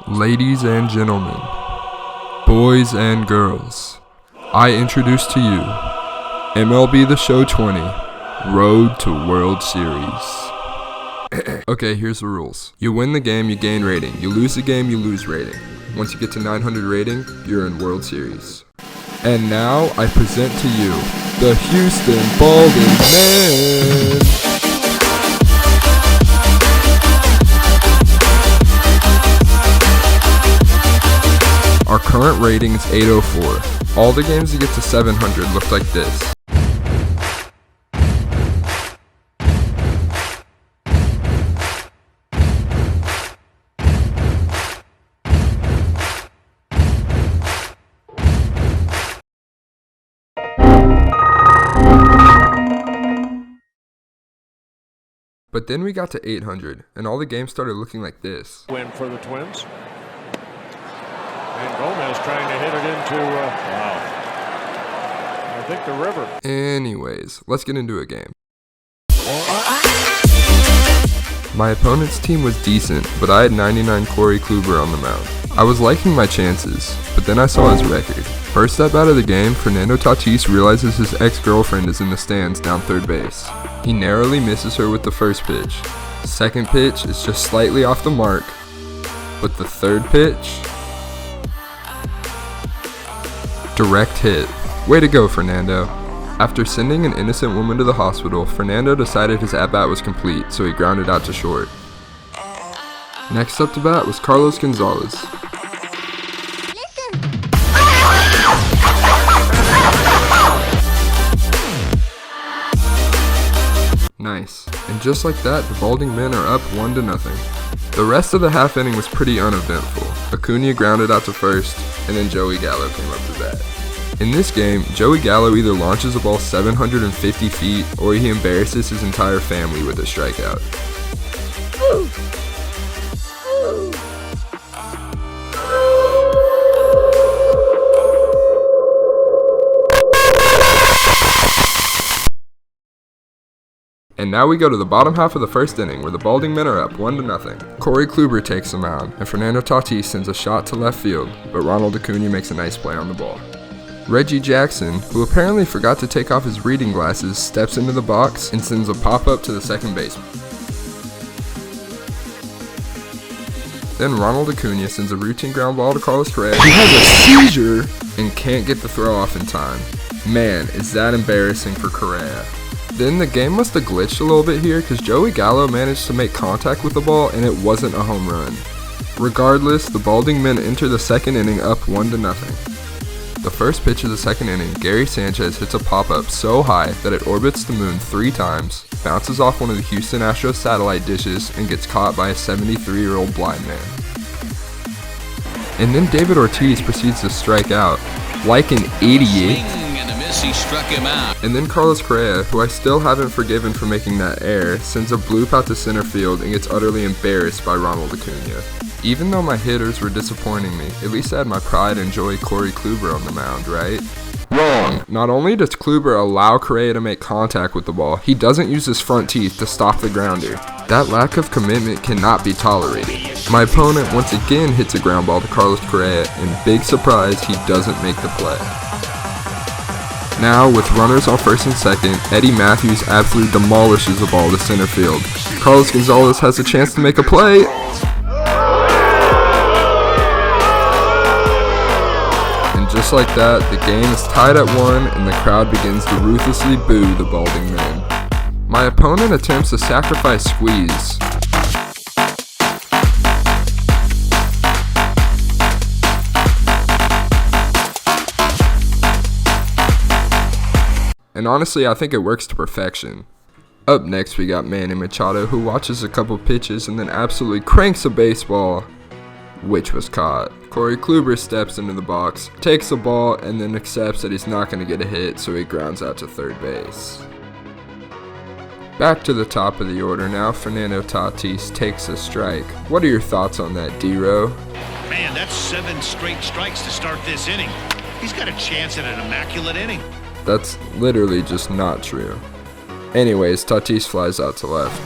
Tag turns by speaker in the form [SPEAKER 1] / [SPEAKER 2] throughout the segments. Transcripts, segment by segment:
[SPEAKER 1] Ladies and gentlemen, boys and girls, I introduce to you MLB The Show 20, Road to World Series. Okay, here's the rules. You win the game, you gain rating. You lose the game, you lose rating. Once you get to 900 rating, you're in World Series. And now, I present to you, the Houston Balding Man. Our current rating is 804. All the games to get to 700 look like this. But then we got to 800, and all the games started looking like this.
[SPEAKER 2] Win for the Twins. And Gomez trying to hit it into, I think the river.
[SPEAKER 1] Anyways, let's get into a game. My opponent's team was decent, but I had 99 Corey Kluber on the mound. I was liking my chances, but then I saw his record. First up out of the game, Fernando Tatis realizes his ex-girlfriend is in the stands down third base. He narrowly misses her with the first pitch. Second pitch is just slightly off the mark, but the third pitch, direct hit. Way to go, Fernando. After sending an innocent woman to the hospital, Fernando decided his at-bat was complete, so he grounded out to short. Next up to bat was Carlos Gonzalez. Nice. And just like that, the Balding Men are up 1-0. The rest of the half inning was pretty uneventful. Acuna grounded out to first, and then Joey Gallo came up to bat. In this game, Joey Gallo either launches a ball 750 feet, or he embarrasses his entire family with a strikeout. And now we go to the bottom half of the first inning where the Balding Men are up 1-0. Corey Kluber takes the mound, and Fernando Tatis sends a shot to left field, but Ronald Acuna makes a nice play on the ball. Reggie Jackson, who apparently forgot to take off his reading glasses, steps into the box and sends a pop-up to the second baseman. Then Ronald Acuna sends a routine ground ball to Carlos Correa, who has a seizure and can't get the throw off in time. Man, is that embarrassing for Correa. Then the game must have glitched a little bit here because Joey Gallo managed to make contact with the ball and it wasn't a home run. Regardless, the Balding Men enter the second inning up 1-0. The first pitch of the second inning, Gary Sanchez hits a pop-up so high that it orbits the moon 3 times, bounces off one of the Houston Astros satellite dishes, and gets caught by a 73-year-old blind man. And then David Ortiz proceeds to strike out, like an idiot.
[SPEAKER 3] He struck him out.
[SPEAKER 1] And then Carlos Correa, who I still haven't forgiven for making that error, sends a bloop out to center field and gets utterly embarrassed by Ronald Acuna. Even though my hitters were disappointing me, at least I had my pride in Joey Corey Kluber on the mound, right? Wrong! Not only does Kluber allow Correa to make contact with the ball, he doesn't use his front teeth to stop the grounder. That lack of commitment cannot be tolerated. My opponent once again hits a ground ball to Carlos Correa, and big surprise, he doesn't make the play. Now, with runners on first and second, Eddie Matthews absolutely demolishes the ball to center field. Carlos Gonzalez has a chance to make a play. And just like that, the game is tied at 1 and the crowd begins to ruthlessly boo the Balding Men. My opponent attempts a sacrifice squeeze. And honestly, I think it works to perfection. Up next, we got Manny Machado, who watches a couple pitches and then absolutely cranks a baseball, which was caught. Corey Kluber steps into the box, takes the ball, and then accepts that he's not going to get a hit, so he grounds out to third base. Back to the top of the order now, Fernando Tatis takes a strike. What are your thoughts on that, D-Row?
[SPEAKER 4] Man, that's 7 straight strikes to start this inning. He's got a chance at an immaculate inning.
[SPEAKER 1] That's literally just not true. Anyways, Tatis flies out to left.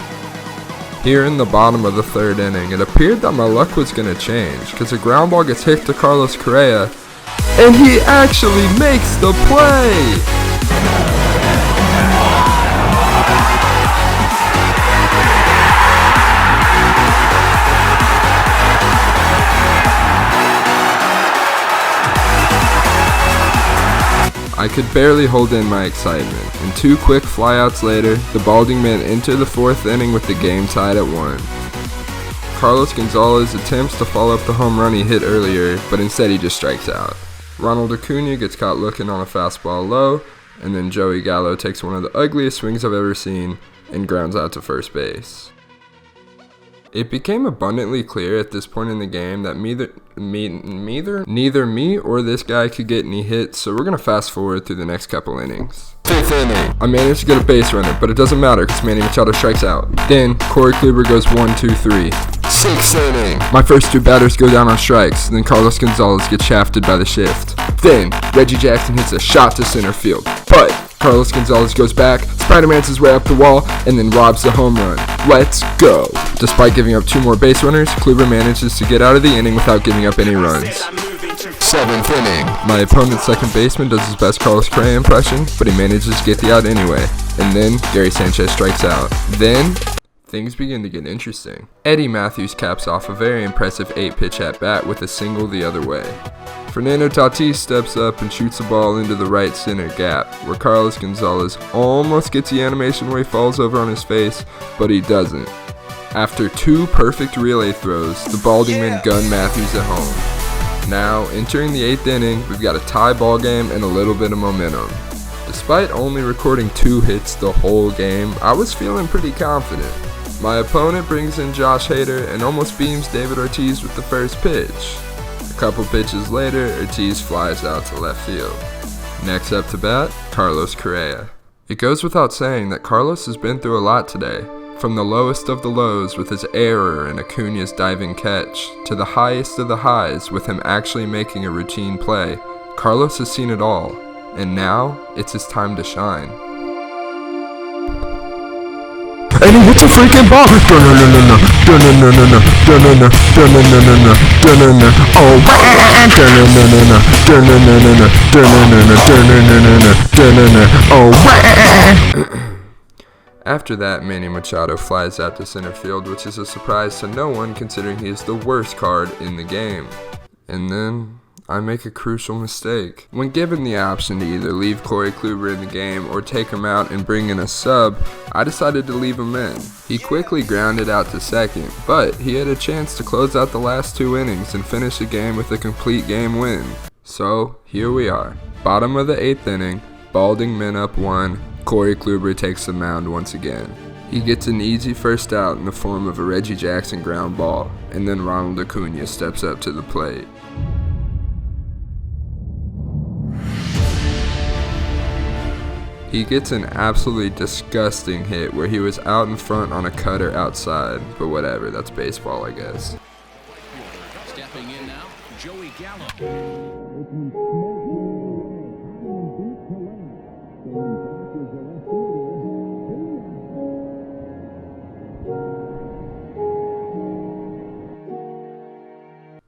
[SPEAKER 1] Here in the bottom of the third inning, it appeared that my luck was going to change because a ground ball gets hit to Carlos Correa, and he actually makes the play! I could barely hold in my excitement, and 2 quick flyouts later, the balding men enter the 4th inning with the game tied at 1. Carlos Gonzalez attempts to follow up the home run he hit earlier, but instead he just strikes out. Ronald Acuna gets caught looking on a fastball low, and then Joey Gallo takes one of the ugliest swings I've ever seen and grounds out to first base. It became abundantly clear at this point in the game that neither me or this guy could get any hits, so we're going to fast forward through the next couple innings. 5th inning. I managed to get a base runner, but it doesn't matter because Manny Machado strikes out. Then, Corey Kluber goes 1-2-3. 6th inning. My first 2 batters go down on strikes, then Carlos Gonzalez gets shafted by the shift. Then, Reggie Jackson hits a shot to center field, but Carlos Gonzalez goes back, Spider-Man's his way up the wall, and then robs the home run. Let's go! Despite giving up 2 more base runners, Kluber manages to get out of the inning without giving up any runs. 7th inning. My opponent's second baseman does his best Carlos Correa impression, but he manages to get the out anyway. And then, Gary Sanchez strikes out. Then, things begin to get interesting. Eddie Matthews caps off a very impressive 8-pitch at-bat with a single the other way. Fernando Tatis steps up and shoots the ball into the right center gap, where Carlos Gonzalez almost gets the animation where he falls over on his face, but he doesn't. After 2 perfect relay throws, the balding men gun Matthews at home. Now, entering the 8th inning, we've got a tie ball game and a little bit of momentum. Despite only recording 2 hits the whole game, I was feeling pretty confident. My opponent brings in Josh Hader and almost beams David Ortiz with the first pitch. A couple pitches later, Ortiz flies out to left field. Next up to bat, Carlos Correa. It goes without saying that Carlos has been through a lot today. From the lowest of the lows with his error and Acuna's diving catch, to the highest of the highs with him actually making a routine play, Carlos has seen it all, and now it's his time to shine.
[SPEAKER 5] And he hits a freaking ball.
[SPEAKER 1] After that, Manny Machado flies out to center field, which is a surprise to no one considering he is the worst card in the game. And then I make a crucial mistake. When given the option to either leave Corey Kluber in the game or take him out and bring in a sub, I decided to leave him in. He quickly grounded out to second, but he had a chance to close out the last 2 innings and finish the game with a complete game win. So, here we are. Bottom of the 8th inning, balding men up 1, Corey Kluber takes the mound once again. He gets an easy first out in the form of a Reggie Jackson ground ball, and then Ronald Acuna steps up to the plate. He gets an absolutely disgusting hit where he was out in front on a cutter outside, but whatever, that's baseball, I guess.
[SPEAKER 3] Stepping in now, Joey Gallo.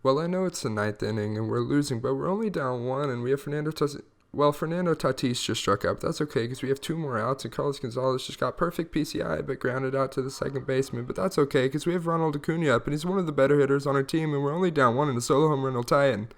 [SPEAKER 1] Well, I know it's the 9th inning and we're losing, but we're only down 1 and we have Fernando Tatis just struck out, but that's okay because we have 2 more outs and Carlos Gonzalez just got perfect PCI but grounded out to the second baseman, but that's okay because we have Ronald Acuna up and he's one of the better hitters on our team and we're only down 1 and a solo home run will tie in.